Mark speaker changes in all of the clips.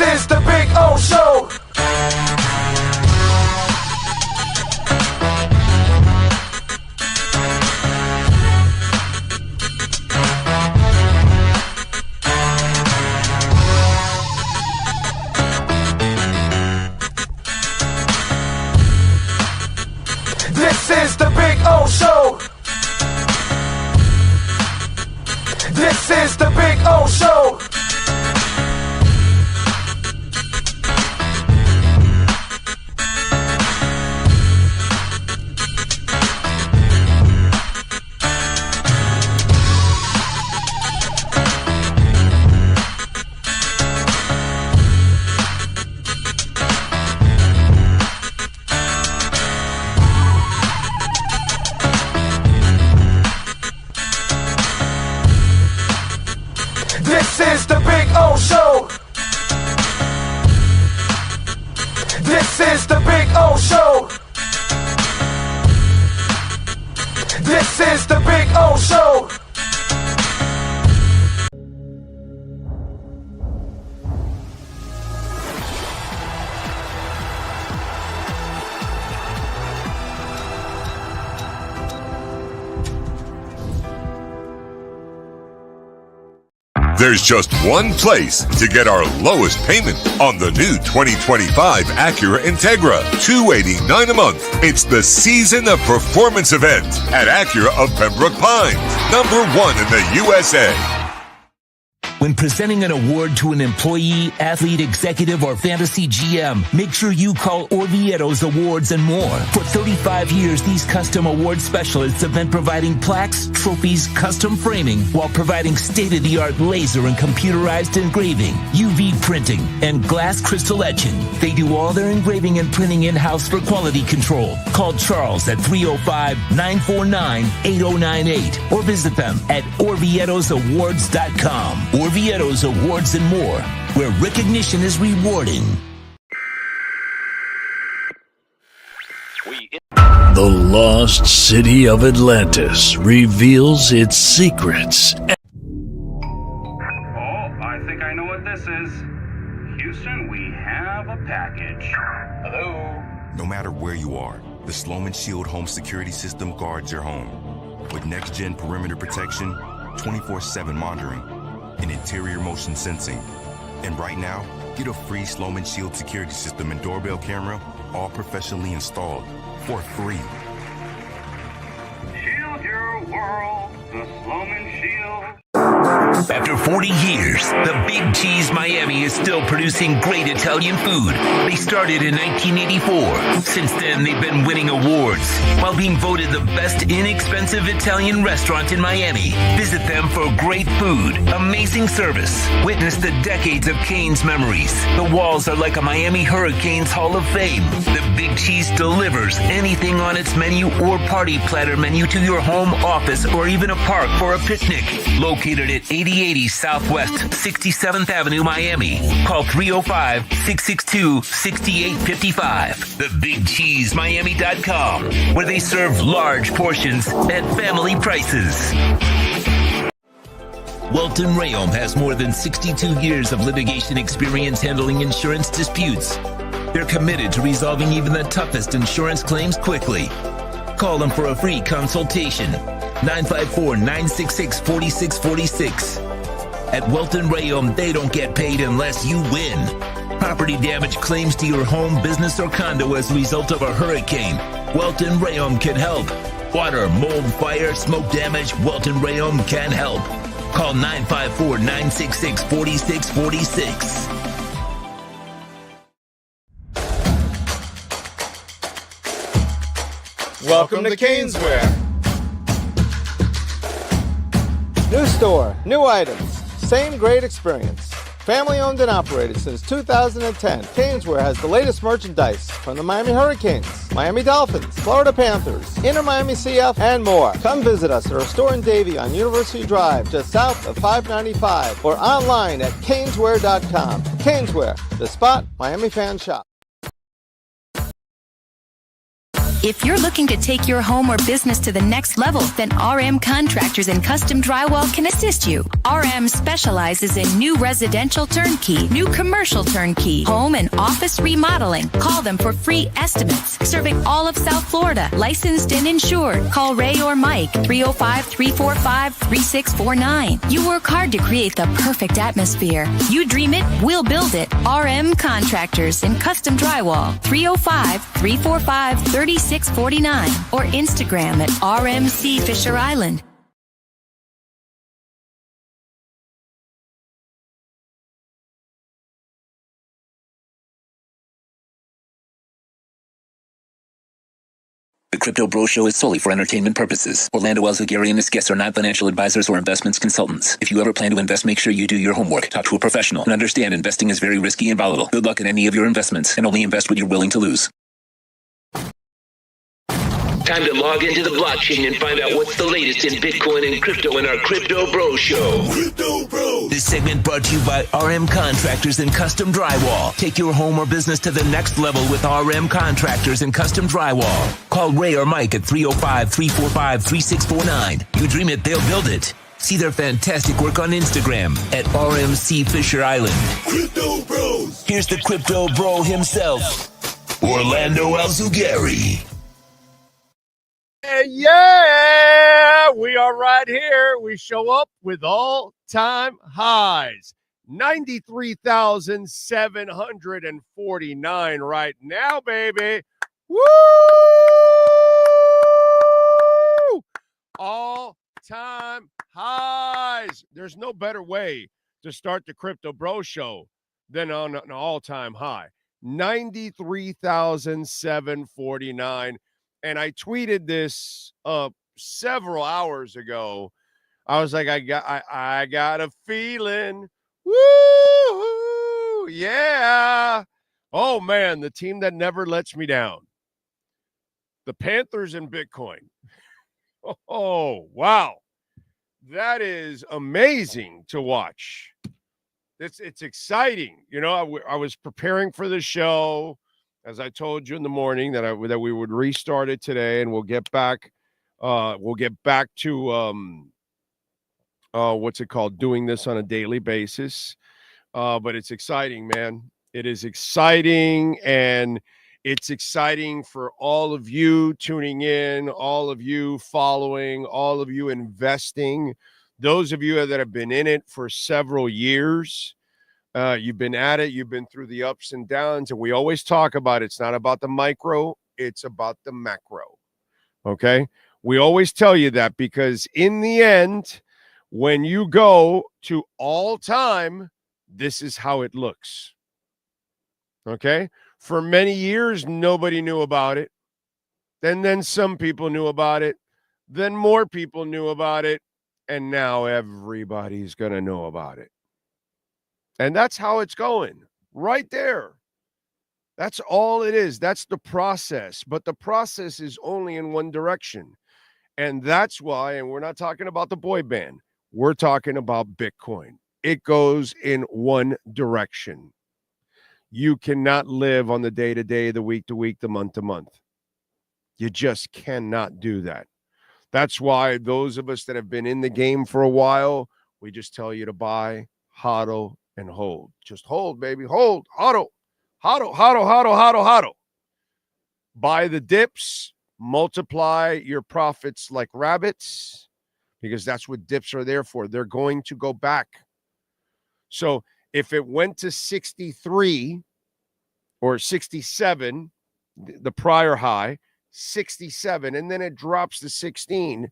Speaker 1: This is the Big O Show. This is the Big O Show. This is the Big O Show. This is the Big O Show. This is the Big O Show. This is the Big O Show.
Speaker 2: There's just one place to get our lowest payment on the new 2025 Acura Integra, $289 a month. It's the Season of Performance event at Acura of Pembroke Pines, #1 in the USA.
Speaker 3: When presenting an award to an employee, athlete, executive, or fantasy GM, make sure you call Orvieto's Awards and More. For 35 years, these custom award specialists have been providing plaques, trophies, custom framing, while providing state-of-the-art laser and computerized engraving, UV printing, and glass crystal etching. They do all their engraving and printing in-house for quality control. Call Charles at 305-949-8098 or visit them at orvietosawards.com. Orvieto's Awards and More, where recognition is rewarding.
Speaker 4: The lost city of Atlantis reveals its secrets.
Speaker 5: Oh, I think I know what this is. Houston, we have a package. Hello?
Speaker 6: No matter where you are, the Sloman Shield home security system guards your home. With next-gen perimeter protection, 24/7 monitoring, and interior motion sensing. And right now, get a free Sloman Shield security system and doorbell camera, all professionally installed, for free.
Speaker 5: Shield your world, the Sloman Shield.
Speaker 3: After 40 years, the Big Cheese Miami is still producing great Italian food. They started in 1984. Since then, they've been winning awards while being voted the best inexpensive Italian restaurant in Miami. Visit them for great food, amazing service. Witness the decades of Cane's memories. The walls are like a Miami Hurricanes Hall of Fame. The Big Cheese delivers anything on its menu or party platter menu to your home, office, or even a park for a picnic. Located at 8080 Southwest 67th Avenue, Miami. Call 305-662-6855. TheBigCheeseMiami.com, where they serve large portions at family prices. Welton Rayom has more than 62 years of litigation experience handling insurance disputes. They're committed to resolving even the toughest insurance claims quickly. Call them for a free consultation. 954-966-4646. At Welton Rayom, they don't get paid unless you win. Property damage claims to your home, business, or condo as a result of a hurricane. Welton Rayom can help. Water, mold, fire, smoke damage, Welton Rayom can help. Call 954-966-4646.
Speaker 7: Welcome to Caneswear. New store, new items, same great experience. Family owned and operated since 2010, Caneswear has the latest merchandise from the Miami Hurricanes, Miami Dolphins, Florida Panthers, Inter Miami CF, and more. Come visit us at our store in Davie on University Drive, just south of 595, or online at caneswear.com. Caneswear, the spot Miami fans shop.
Speaker 8: If you're looking to take your home or business to the next level, then RM Contractors and Custom Drywall can assist you. RM specializes in new residential turnkey, new commercial turnkey, home and office remodeling. Call them for free estimates. Serving all of South Florida, licensed and insured. Call Ray or Mike, 305-345-3649. You work hard to create the perfect atmosphere. You dream it, we'll build it. RM Contractors and Custom Drywall, 305-345-3649 or Instagram at RMC Fisher Island.
Speaker 9: The Crypto Bro Show is solely for entertainment purposes. Orlando Alzugari and his guests are not financial advisors or investments consultants. If you ever plan to invest, make sure you do your homework. Talk to a professional and understand investing is very risky and volatile. Good luck in any of your investments and only invest what you're willing to lose.
Speaker 3: Time to log into the blockchain and find out what's the latest in Bitcoin and crypto in our Crypto Bro Show.
Speaker 2: Crypto Bros.
Speaker 3: This segment brought to you by RM Contractors and Custom Drywall. Take your home or business to the next level with RM Contractors and Custom Drywall. Call Ray or Mike at 305-345-3649. You dream it, they'll build it. See their fantastic work on Instagram at RMC Fisher Island.
Speaker 2: Crypto Bros.
Speaker 3: Here's the Crypto Bro himself, Orlando Alzugari.
Speaker 10: Yeah, we are right here. We show up with all-time highs. 93,749 right now, baby. Woo! All-time highs. There's no better way to start the Crypto Bro Show than on an all-time high. 93,749. And I tweeted this several hours ago. I was like, I got a feeling. Woo! Yeah. Oh, man, the team that never lets me down. The Panthers and Bitcoin. Oh, wow. That is amazing to watch. It's exciting. You know, I was preparing for the show. As I told you in the morning that we would restart it today, and we'll get back to what's it called, doing this on a daily basis. But it's exciting, man. It is exciting, and it's exciting for all of you tuning in, all of you following, all of you investing, those of you that have been in it for several years. You've been at it. You've been through the ups and downs. And we always talk about it's not about the micro. It's about the macro. Okay. We always tell you that because in the end, when you go to all time, this is how it looks. Okay. For many years, nobody knew about it. And then some people knew about it. Then more people knew about it. And now everybody's going to know about it. And that's how it's going right there. That's all it is. That's the process. But the process is only in one direction. And that's why, and we're not talking about the boy band. We're talking about Bitcoin. It goes in one direction. You cannot live on the day-to-day, the week-to-week, the month-to-month. You just cannot do that. That's why those of us that have been in the game for a while, we just tell you to buy, hodl, and hold. Just hold, baby. Hold. Hodl. Hodl, hodl, hodl, hodl, hodl. Buy the dips. Multiply your profits like rabbits, because that's what dips are there for. They're going to go back. So if it went to 63 or 67, the prior high, 67, and then it drops to 16,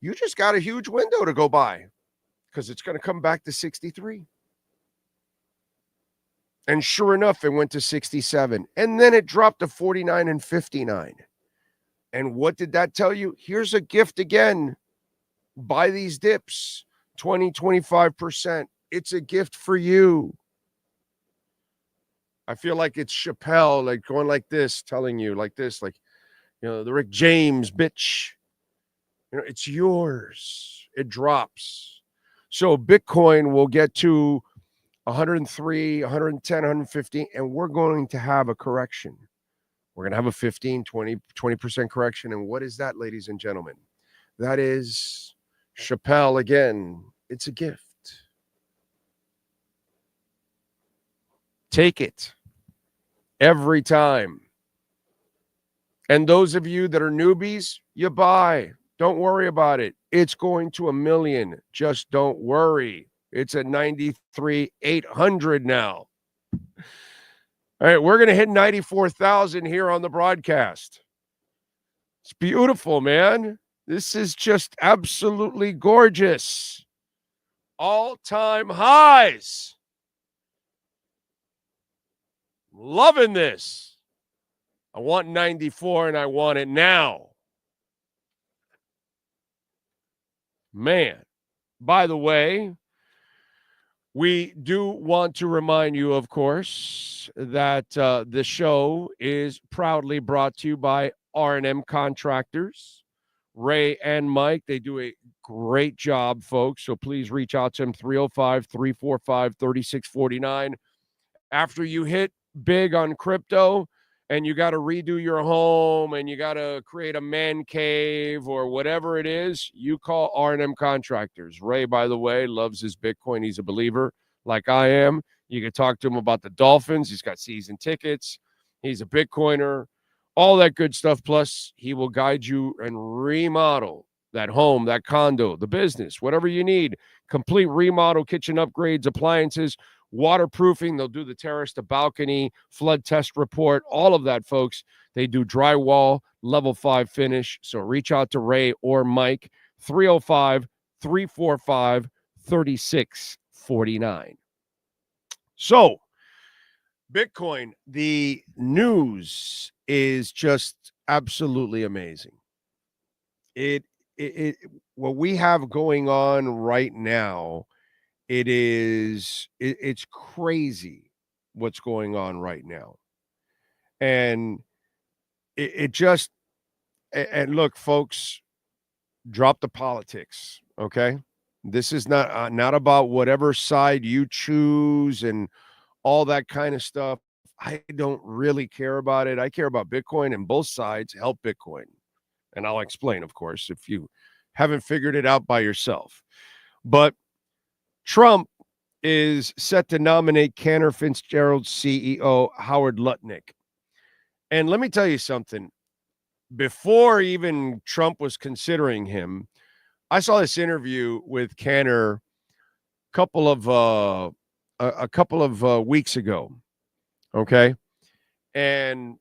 Speaker 10: you just got a huge window to go by because it's going to come back to 63. And sure enough, it went to 67. And then it dropped to 49 and 59. And what did that tell you? Here's a gift again. Buy these dips, 20, 25%. It's a gift for you. I feel like it's Chappelle, like going like this, telling you like this, like, you know, the Rick James, bitch. You know, it's yours. It drops. So Bitcoin will get to 103, 110, 150, and we're going to have a correction. We're going to have a 15, 20% correction. And what is that, ladies and gentlemen? That is Chappelle again. It's a gift. Take it every time. And those of you that are newbies, you buy. Don't worry about it. It's going to 1 million. Just don't worry. It's at 93,800 now. All right, we're going to hit 94,000 here on the broadcast. It's beautiful, man. This is just absolutely gorgeous. All-time highs. Loving this. I want 94 and I want it now. Man, by the way, we do want to remind you, of course, that the show is proudly brought to you by R&M Contractors. Ray and Mike, they do a great job, folks. So please reach out to them, 305-345-3649. After you hit big on crypto and you got to redo your home and you got to create a man cave or whatever it is, you call R&M Contractors. Ray, by the way, loves his Bitcoin. He's a believer like I am. You can talk to him about the Dolphins. He's got season tickets. He's a Bitcoiner, all that good stuff. Plus, he will guide you and remodel that home, that condo, the business, whatever you need. Complete remodel, kitchen upgrades, appliances, waterproofing. They'll do the terrace, the balcony, flood test report, all of that, folks. They do drywall, level 5 finish. So reach out to Ray or Mike, 305-345-3649. So, Bitcoin, the news is just absolutely amazing. What we have going on right now, it's crazy what's going on right now. And and look, folks, drop the politics, okay? This is not about whatever side you choose and all that kind of stuff. I don't really care about it. I care about Bitcoin, and both sides help Bitcoin. And I'll explain, of course, if you haven't figured it out by yourself. But Trump is set to nominate Cantor Fitzgerald's CEO, Howard Lutnick. And let me tell you something. Before even Trump was considering him, I saw this interview with Cantor a couple of weeks ago. Okay. And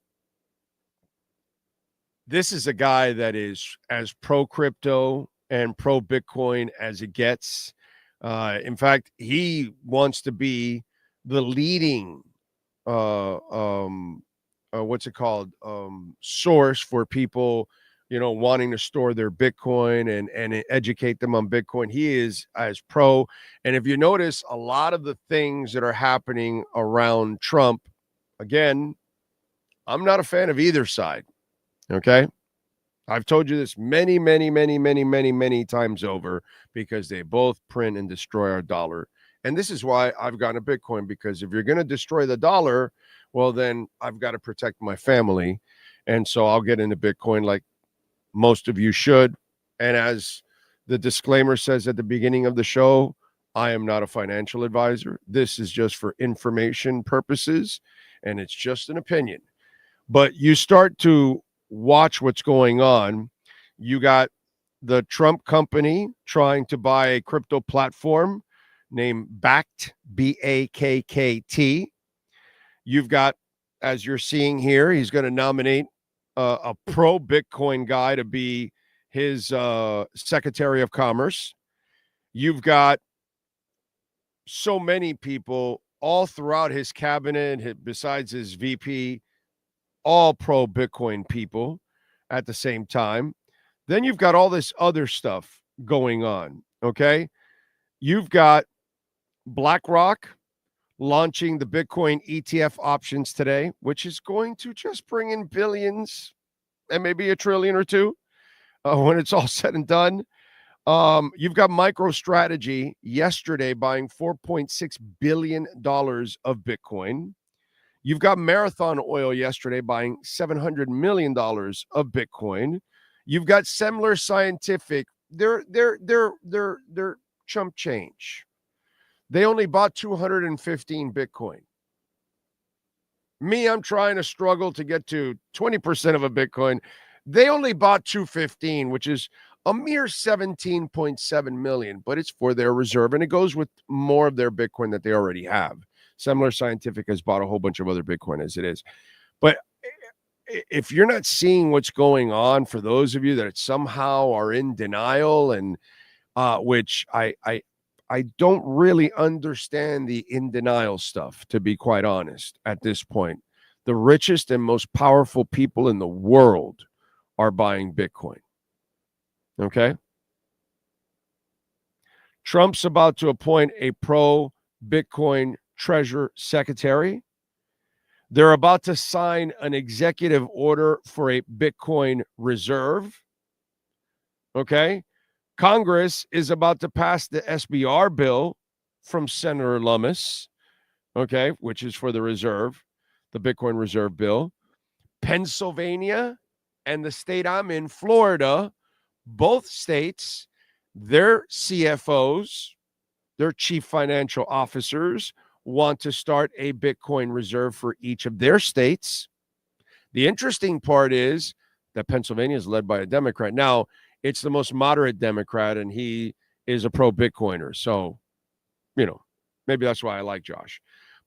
Speaker 10: this is a guy that is as pro crypto and pro Bitcoin as it gets. In fact, he wants to be the leading source for people, wanting to store their Bitcoin and educate them on Bitcoin. He is as pro. And if you notice, a lot of the things that are happening around Trump, again, I'm not a fan of either side. Okay. I've told you this many, many, many, many, many, many times over, because they both print and destroy our dollar. And this is why I've gotten a Bitcoin, because if you're going to destroy the dollar, well, then I've got to protect my family. And so I'll get into Bitcoin like most of you should. And as the disclaimer says at the beginning of the show, I am not a financial advisor. This is just for information purposes, and it's just an opinion. But you start to watch what's going on. You got the Trump company trying to buy a crypto platform named Bakkt, Bakkt. You've got, as you're seeing here, he's going to nominate a pro Bitcoin guy to be his Secretary of Commerce. You've got so many people all throughout his cabinet, besides his VP, all pro Bitcoin people at the same time. Then you've got all this other stuff going on. Okay. You've got BlackRock launching the Bitcoin ETF options today, which is going to just bring in billions and maybe $1 trillion or $2 trillion when it's all said and done. You've got MicroStrategy yesterday buying $4.6 billion of Bitcoin. You've got Marathon Oil yesterday buying $700 million of Bitcoin. You've got Semler Scientific. They're chump change. They only bought 215 Bitcoin. Me, I'm trying to struggle to get to 20% of a Bitcoin. They only bought 215, which is a mere 17.7 million, but it's for their reserve, and it goes with more of their Bitcoin that they already have. Semler Scientific has bought a whole bunch of other Bitcoin as it is. But if you're not seeing what's going on, for those of you that somehow are in denial, and which I don't really understand the in denial stuff, to be quite honest, at this point. The richest and most powerful people in the world are buying Bitcoin. Okay? Trump's about to appoint a pro-Bitcoin Treasury Secretary. They're about to sign an executive order for a Bitcoin reserve. Okay? Congress is about to pass the SBR bill from Senator Lummis, okay, which is for the reserve, the Bitcoin reserve bill. Pennsylvania and the state I'm in, Florida, both states, their CFOs, their chief financial officers, want to start a Bitcoin reserve for each of their states. The interesting part is that Pennsylvania is led by a Democrat. Now, it's the most moderate Democrat, and he is a pro-Bitcoiner. So, maybe that's why I like Josh.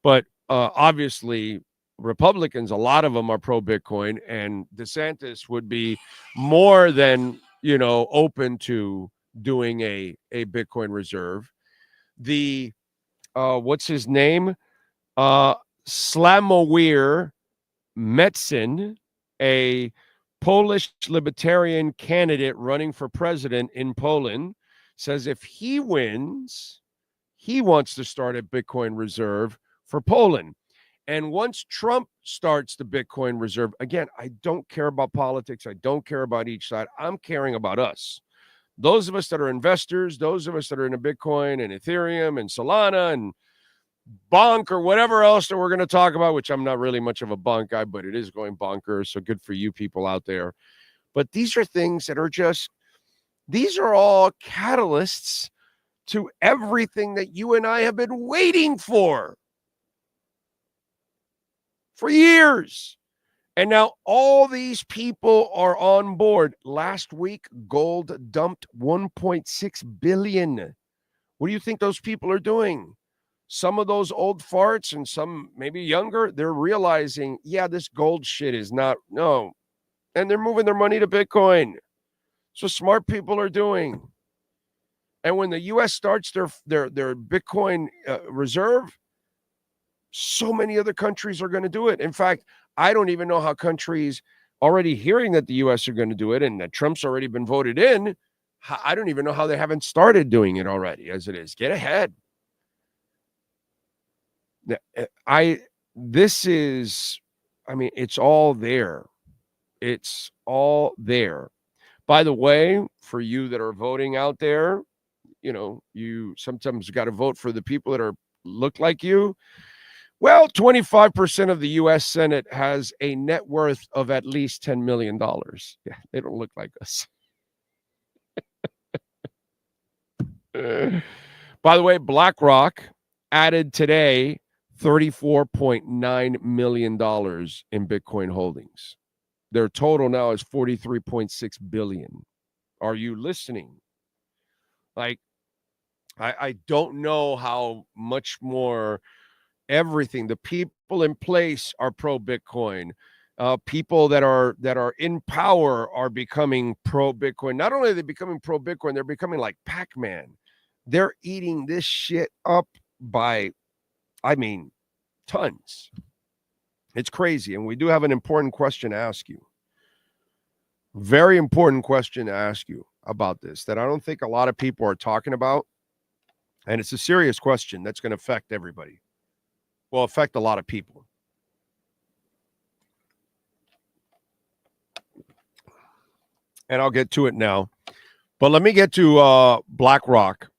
Speaker 10: But obviously, Republicans, a lot of them are pro-Bitcoin, and DeSantis would be more than, open to doing a Bitcoin reserve. The what's his name? Sławomir Mencen, a Polish libertarian candidate running for president in Poland, says if he wins, he wants to start a Bitcoin reserve for Poland. And once Trump starts the Bitcoin reserve, again, I don't care about politics. I don't care about each side. I'm caring about us. Those of us that are investors, those of us that are into Bitcoin and Ethereum and Solana and bonk or whatever else that we're going to talk about, which I'm not really much of a bonk guy, but it is going bonkers. So good for you people out there. But these are things that are these are all catalysts to everything that you and I have been waiting for years. And now all these people are on board. Last week, gold dumped 1.6 billion. What do you think those people are doing? Some of those old farts and some maybe younger, they're realizing, yeah, this gold shit is no. And they're moving their money to Bitcoin. So smart people are doing. And when the U.S. starts their Bitcoin reserve, so many other countries are going to do it. In fact, I don't even know how countries already hearing that the U.S. are going to do it and that Trump's already been voted in, I don't even know how they haven't started doing it already as it is. Get ahead. It's all there. It's all there. By the way, for you that are voting out there, you sometimes got to vote for the people that look like you. Well, 25% of the U.S. Senate has a net worth of at least $10 million. Yeah, they don't look like us. By the way, BlackRock added today $34.9 million in Bitcoin holdings. Their total now is $43.6 billion. Are you listening? Like, I don't know how much more everything. The people in place are pro-Bitcoin. People that are in power are becoming pro-Bitcoin. Not only are they becoming pro-Bitcoin, they're becoming like Pac-Man. They're eating this shit up by, tons. It's crazy. And we do have an important question to ask you. Very important question to ask you about this that I don't think a lot of people are talking about. And it's a serious question that's going to affect everybody. Will affect a lot of people. And I'll get to it now. But let me get to BlackRock.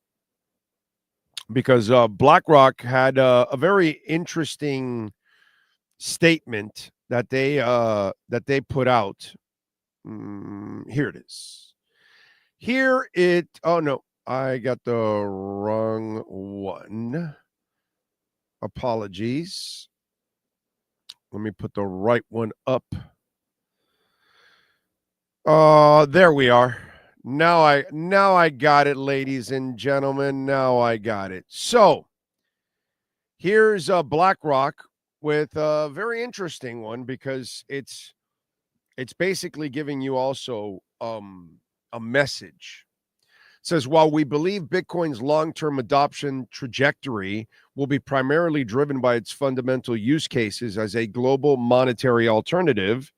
Speaker 10: Because BlackRock had a very interesting statement that they put out. Here it is. Oh no, I got the wrong one. Apologies. Let me put the right one up. There we are. Now I got it, ladies and gentlemen. Now I got it. So here's BlackRock with a very interesting one, because it's basically giving you also a message. It says, while we believe Bitcoin's long-term adoption trajectory will be primarily driven by its fundamental use cases as a global monetary alternative,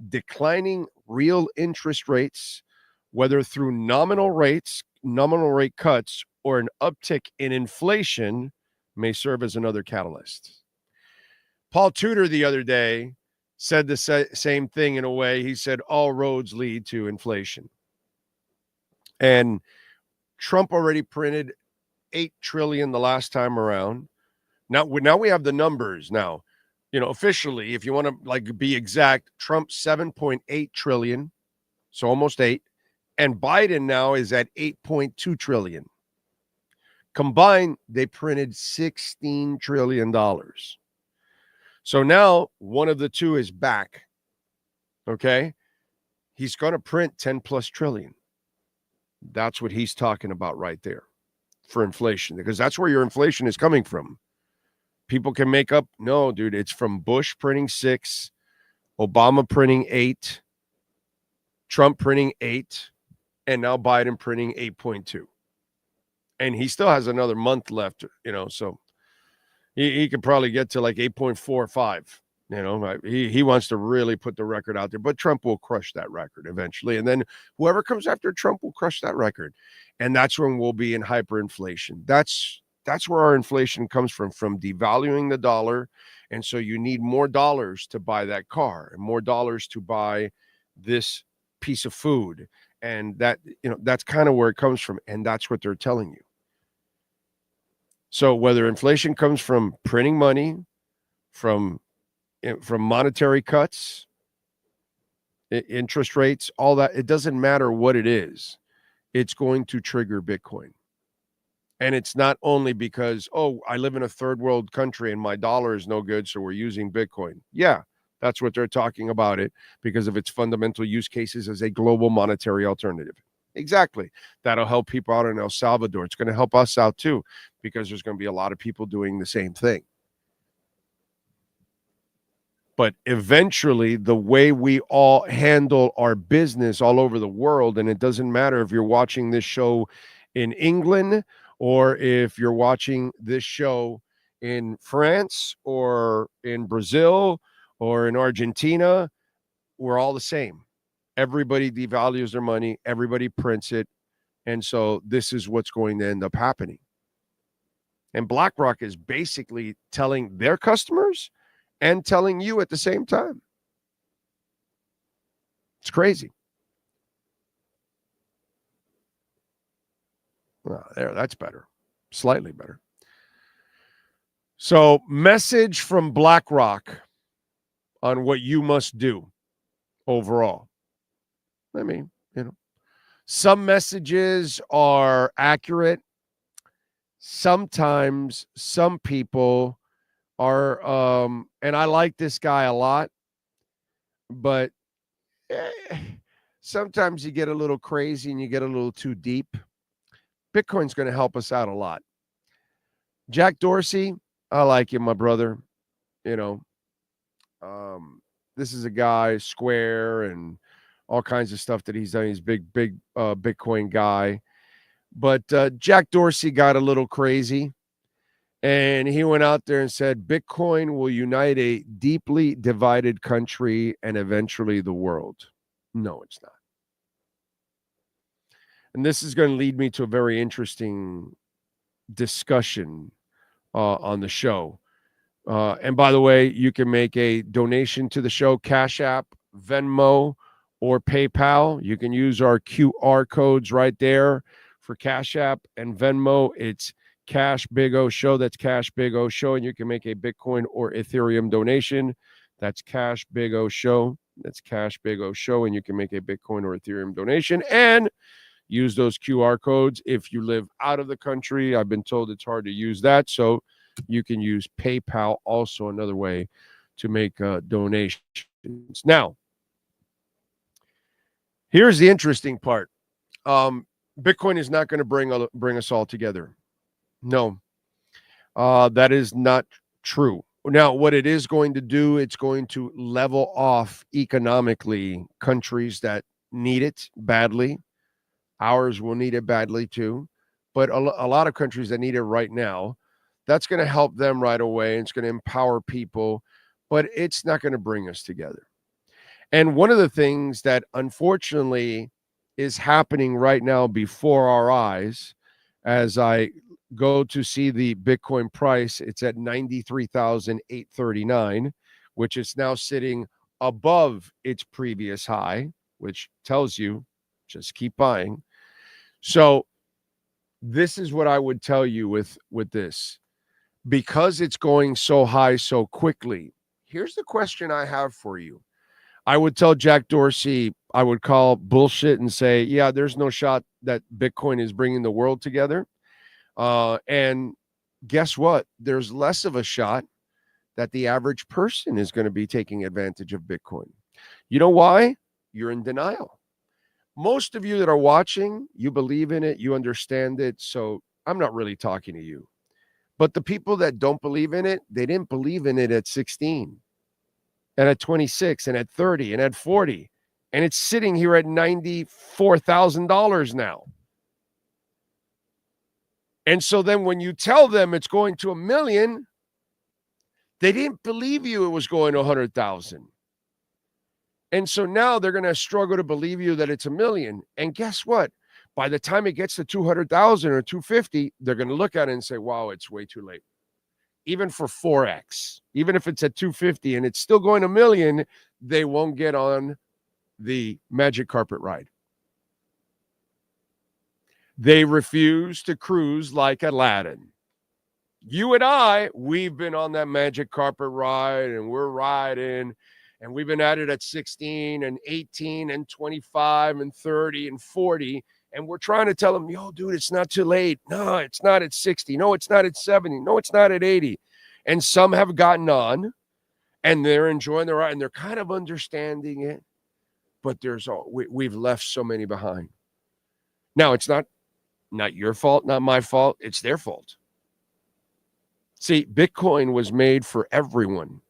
Speaker 10: declining real interest rates, whether through nominal rate cuts, or an uptick in inflation, may serve as another catalyst. Paul Tudor the other day said the same thing in a way. He said all roads lead to inflation. And Trump already printed $8 trillion the last time around. Now we have the numbers now. Officially, if you want to be exact, Trump 7.8 trillion, so almost 8, and Biden now is at 8.2 trillion. Combined, they printed $16 trillion. So now one of the two is back. Okay? He's going to print 10 plus trillion. That's what he's talking about right there for inflation, because that's where your inflation is coming from. People can make up. No, dude, it's from Bush printing 6, Obama printing 8, Trump printing 8, and now Biden printing 8.2. And he still has another month left, so he could probably get to like 8.45. He wants to really put the record out there, but Trump will crush that record eventually. And then whoever comes after Trump will crush that record. And that's when we'll be in hyperinflation. That's where our inflation comes from devaluing the dollar. And so you need more dollars to buy that car and more dollars to buy this piece of food. And that's kind of where it comes from. And that's what they're telling you. So whether inflation comes from printing money, from monetary cuts, interest rates, all that, it doesn't matter what it is. It's going to trigger Bitcoin. And it's not only because, I live in a third world country and my dollar is no good, so we're using Bitcoin. Yeah, that's what they're talking about it, because of its fundamental use cases as a global monetary alternative. Exactly. That'll help people out in El Salvador. It's going to help us out too, because there's going to be a lot of people doing the same thing. But eventually, the way we all handle our business all over the world, and it doesn't matter if you're watching this show in England or if you're watching this show in France or in Brazil or in Argentina, we're all the same. Everybody devalues their money. Everybody prints it. And so this is what's going to end up happening. And BlackRock is basically telling their customers and telling you at the same time. It's crazy. Well, there, that's better. Slightly better. So, message from BlackRock on what you must do overall. I mean, some messages are accurate. Sometimes some people are, and I like this guy a lot, but sometimes you get a little crazy and you get a little too deep. Bitcoin's going to help us out a lot. Jack Dorsey, I like him, my brother. This is a guy, Square and all kinds of stuff that he's done. He's big Bitcoin guy. But Jack Dorsey got a little crazy, and he went out there and said, Bitcoin will unite a deeply divided country and eventually the world. No, it's not. And this is going to lead me to a very interesting discussion on the show. And by the way, you can make a donation to the show, Cash App, Venmo, or PayPal. You can use our QR codes right there for Cash App and Venmo. It's Cash Big O Show. That's Cash Big O Show, and you can make a Bitcoin or Ethereum donation. That's Cash Big O Show. That's Cash Big O Show, and you can make a Bitcoin or Ethereum donation and use those QR codes. If you live out of the country, I've been told it's hard to use that, so you can use PayPal, also another way to make donations. Now, here's the interesting part. Bitcoin is not going to bring us all together. No, that is not true. Now, what it is going to do, it's going to level off economically countries that need it badly. Ours will need it badly too. But a lot of countries that need it right now, that's going to help them right away. And it's going to empower people, but it's not going to bring us together. And one of the things that unfortunately is happening right now before our eyes, as I go to see the Bitcoin price, it's at 93,839, which is now sitting above its previous high, which tells you just keep buying. So this is what I would tell you with this. Because it's going so high so quickly, here's the question I have for you. I would tell Jack Dorsey, I would call bullshit and say, yeah, there's no shot that Bitcoin is bringing the world together. And guess what? There's less of a shot that the average person is going to be taking advantage of Bitcoin. You know why? You're in denial. Most of you that are watching, you believe in it, you understand it. So I'm not really talking to you. But the people that don't believe in it, they didn't believe in it at 16 and at 26 and at 30 and at 40. And it's sitting here at $94,000 now. And so then when you tell them it's going to $1 million, they didn't believe you it was going to 100,000. And so now they're going to struggle to believe you that it's $1 million. And guess what? By the time it gets to 200,000 or 250, they're going to look at it and say, wow, it's way too late. Even for 4X, even if it's at 250 and it's still going $1 million, they won't get on the magic carpet ride. They refuse to cruise like Aladdin. You and I, we've been on that magic carpet ride and we're riding and we've been at it at 16 and 18 and 25 and 30 and 40. And we're trying to tell them, yo, dude, it's not too late. No, it's not at 60. No, it's not at 70. No, it's not at 80. And some have gotten on and they're enjoying the ride and they're kind of understanding it. But we've left so many behind. Now, it's not your fault, not my fault. It's their fault. See, Bitcoin was made for everyone.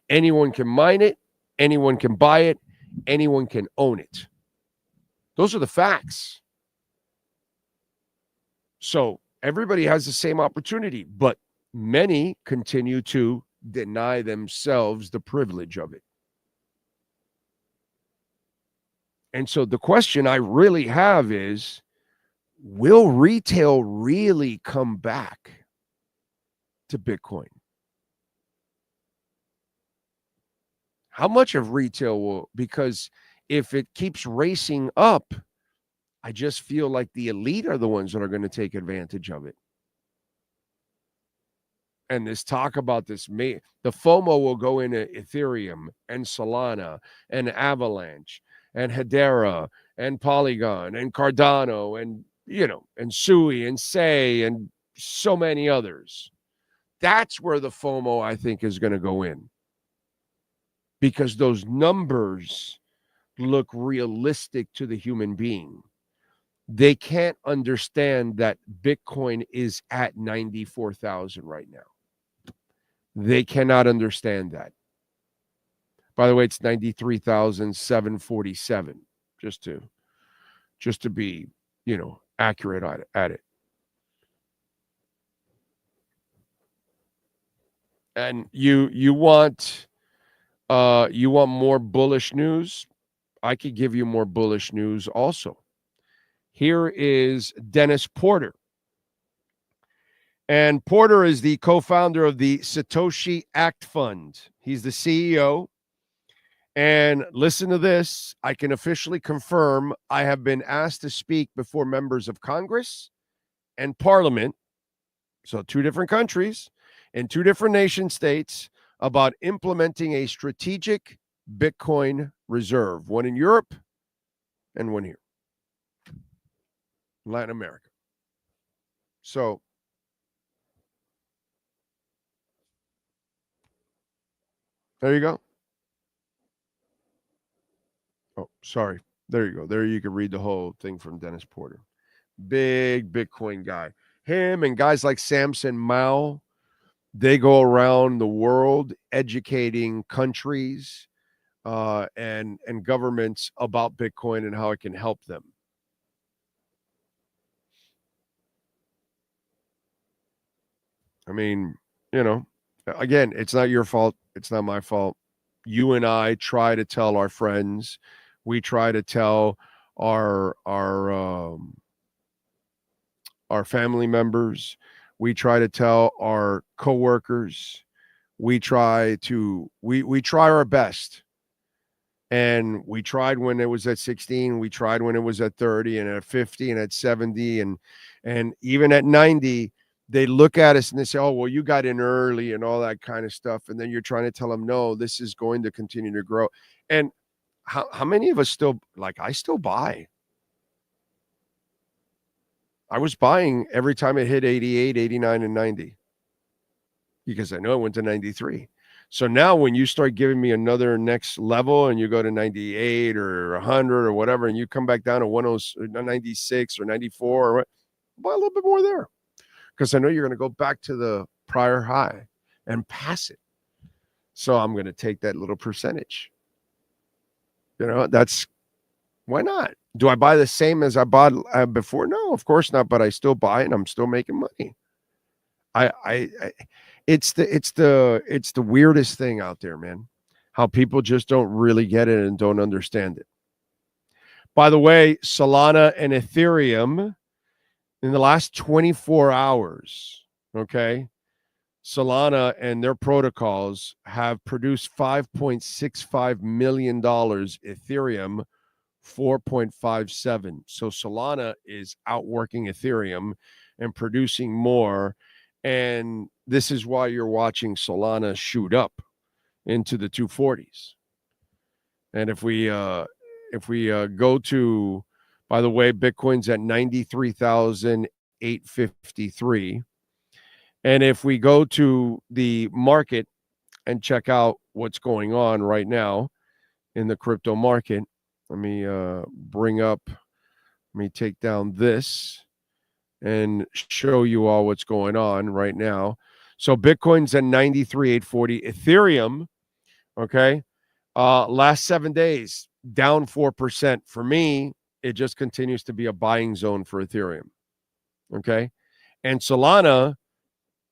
Speaker 10: Anyone can mine it. Anyone can buy it. Anyone can own it. Those are the facts. So everybody has the same opportunity, but many continue to deny themselves the privilege of it. And so the question I really have is, will retail really come back to Bitcoin? How much of retail will, because if it keeps racing up, I just feel like the elite are the ones that are going to take advantage of it. And this talk about this, the FOMO will go into Ethereum and Solana and Avalanche and Hedera and Polygon and Cardano and, and Sui and Say and so many others. That's where the FOMO, I think, is going to go in. Because those numbers look realistic to the human being. They can't understand that Bitcoin is at 94,000 right now. They cannot understand that. By the way, it's 93,747, just to be, accurate at it. And you want more bullish news? I could give you more bullish news also. Here is Dennis Porter. And Porter is the co-founder of the Satoshi Act Fund. He's the CEO. And listen to this. I can officially confirm I have been asked to speak before members of Congress and Parliament So 2 different countries and 2 different nation states about implementing a strategic Bitcoin reserve, one in Europe and one here, Latin America. So there you go. Oh, sorry. There you go. There you can read the whole thing from Dennis Porter. Big Bitcoin guy. Him and guys like Samson Mao, they go around the world educating countries and governments about Bitcoin and how it can help them. I mean, you know, again, it's not your fault. It's not my fault. You and I try to tell our friends. We try to tell our family members. We try to tell our coworkers. We try our best. And we tried when it was at 16. We tried when it was at 30 and at 50 and at 70 and even at 90. They look at us and they say, oh, well, you got in early and all that kind of stuff. And then you're trying to tell them, no, this is going to continue to grow. And how many of us still, like, I still buy. I was buying every time it hit 88, 89, and 90 because I know it went to 93. So now when you start giving me another next level and you go to 98 or 100 or whatever, and you come back down to 96 or 94, or what, buy a little bit more there. Because I know you're going to go back to the prior high and pass it. So I'm going to take that little percentage. You know, why not? Do I buy the same as I bought before? No, of course not. But I still buy it and I'm still making money. It's the weirdest thing out there, man. How people just don't really get it and don't understand it. By the way, Solana and Ethereum, in the last 24 hours, okay, Solana and their protocols have produced $5.65 million. Ethereum, 4.57. So Solana is outworking Ethereum and producing more. And this is why you're watching Solana shoot up into the 240s. And if we go to, by the way, Bitcoin's at 93,853. And if we go to the market and check out what's going on right now in the crypto market, let me take down this and show you all what's going on right now. So Bitcoin's at 93,840. Ethereum, okay, last 7 days, down 4%. For me, it just continues to be a buying zone for Ethereum, okay? And Solana,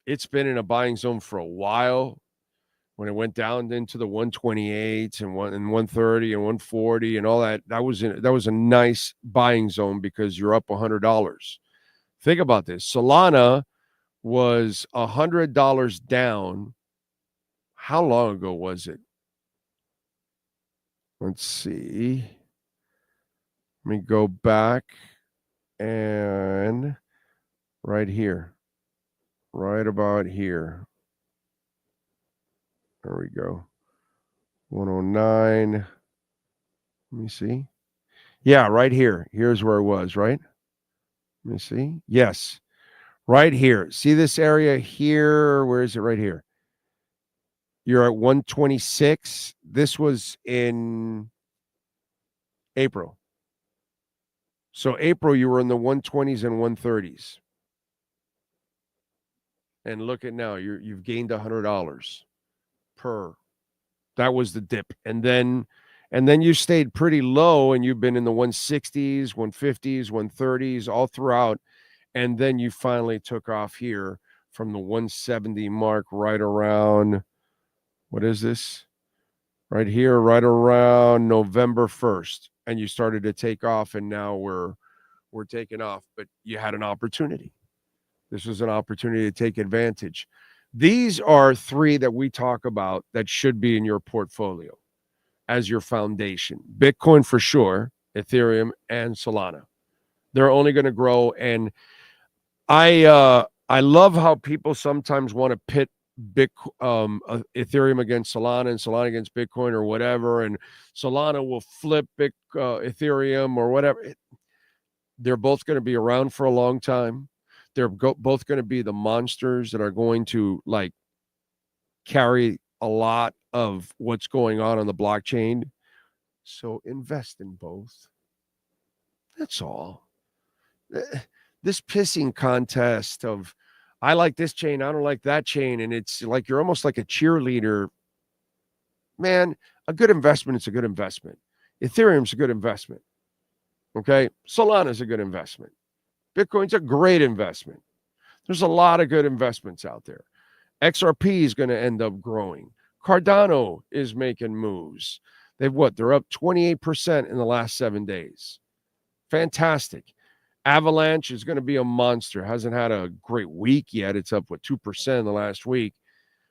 Speaker 10: it's been in a buying zone for a while. When it went down into the 128 and 130 and 140 and all that, that was a nice buying zone because you're up $100. Think about this. Solana was $100 down. How long ago was it? Let's see. Let me go back and right here. Right about here. There we go. 109. Let me see. Yeah, right here. Here's where it was, right? Let me see. Yes. Right here. See this area here? Where is it? Right here. You're at 126. This was in April. So April, you were in the 120s and 130s. And look at now, you've gained $100 per. That was the dip. And then you stayed pretty low and you've been in the 160s, 150s, 130s all throughout. And then you finally took off here from the 170 mark right around, what is this? Right here, right around November 1st. And you started to take off and now we're taking off, but you had an opportunity. This was an opportunity to take advantage. These are 3 that we talk about that should be in your portfolio as your foundation. Bitcoin for sure, Ethereum, and Solana. They're only going to grow. And I I love how people sometimes want to pit Ethereum against Solana and Solana against Bitcoin or whatever, and Solana will flip Ethereum or whatever. They're both going to be around for a long time. They're both going to be the monsters that are going to like carry a lot of what's going on the blockchain. So invest in both. That's all. This pissing contest of I like this chain, I don't like that chain, and it's like you're almost like a cheerleader. Man, a good investment is a good investment. Ethereum's a good investment. Okay? Solana's a good investment. Bitcoin's a great investment. There's a lot of good investments out there. XRP is going to end up growing. Cardano is making moves. They're up 28% in the last 7 days. Fantastic. Avalanche is going to be a monster. Hasn't had a great week yet. It's up, 2% in the last week.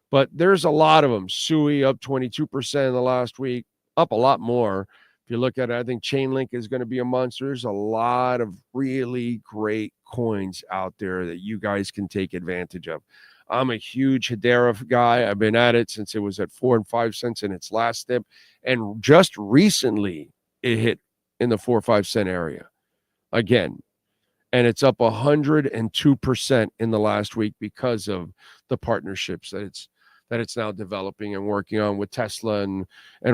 Speaker 10: But there's a lot of them. Sui up 22% in the last week. Up a lot more. If you look at it, I think Chainlink is going to be a monster. There's a lot of really great coins out there that you guys can take advantage of. I'm a huge Hedera guy. I've been at it since it was at 4 and 5 cents in its last dip. And just recently, it hit in the 4 or 5 cent area again. And it's up 102% in the last week because of the partnerships that it's now developing and working on with Tesla and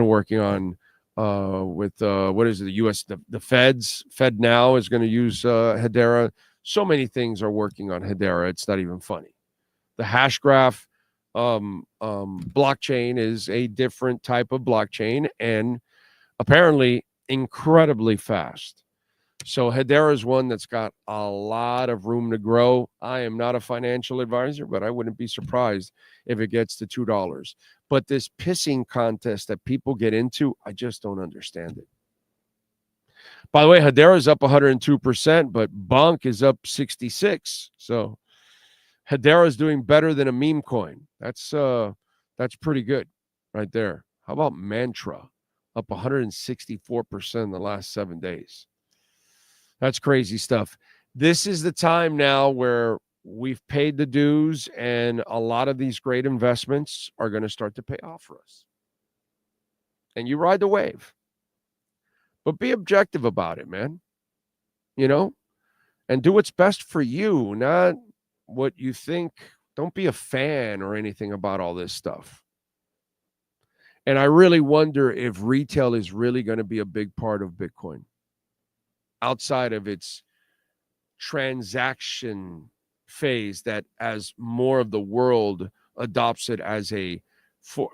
Speaker 10: working on with what is it, the US, the Feds. Fed now is going to use Hedera. So many things are working on Hedera. It's not even funny. The Hashgraph blockchain is a different type of blockchain and apparently incredibly fast. So Hedera is one that's got a lot of room to grow. I am not a financial advisor, but I wouldn't be surprised if it gets to $2. But this pissing contest that people get into, I just don't understand it. By the way, Hedera is up 102%, but Bonk is up 66%. So Hedera is doing better than a meme coin. That's pretty good right there. How about Mantra? Up 164% in the last 7 days. That's crazy stuff. This is the time now where we've paid the dues and a lot of these great investments are going to start to pay off for us. And you ride the wave. But be objective about it, man. You know? And do what's best for you, not what you think. Don't be a fan or anything about all this stuff. And I really wonder if retail is really going to be a big part of Bitcoin. Outside of its transaction phase, that as more of the world adopts it as a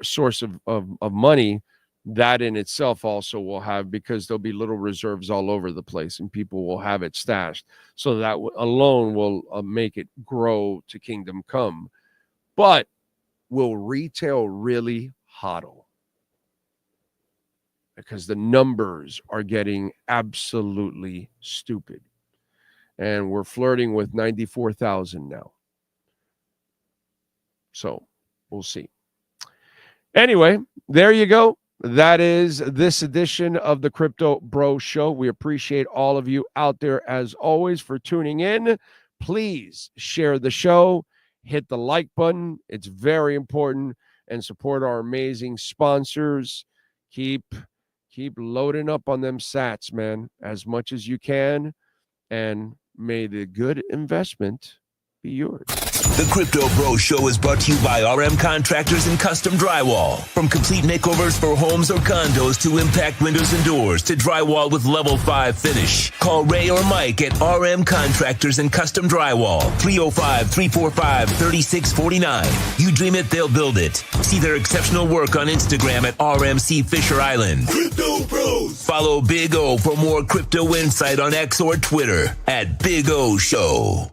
Speaker 10: source of money, that in itself also will have, because there'll be little reserves all over the place and people will have it stashed. So that alone will make it grow to kingdom come. But will retail really hodl? Because the numbers are getting absolutely stupid. And we're flirting with 94,000 now. So we'll see. Anyway, there you go. That is this edition of the Crypto Bro Show. We appreciate all of you out there, as always, for tuning in. Please share the show. Hit the like button. It's very important. And support our amazing sponsors. Keep loading up on them sats, man, as much as you can. And may the good investment be yours.
Speaker 3: The Crypto Bro Show is brought to you by RM Contractors and Custom Drywall. From complete makeovers for homes or condos to impact windows and doors to drywall with level 5 finish. Call Ray or Mike at RM Contractors and Custom Drywall. 305-345-3649. You dream it, they'll build it. See their exceptional work on Instagram at RMC Fisher Island. Crypto Bros. Follow Big O for more crypto insight on X or Twitter at Big O Show.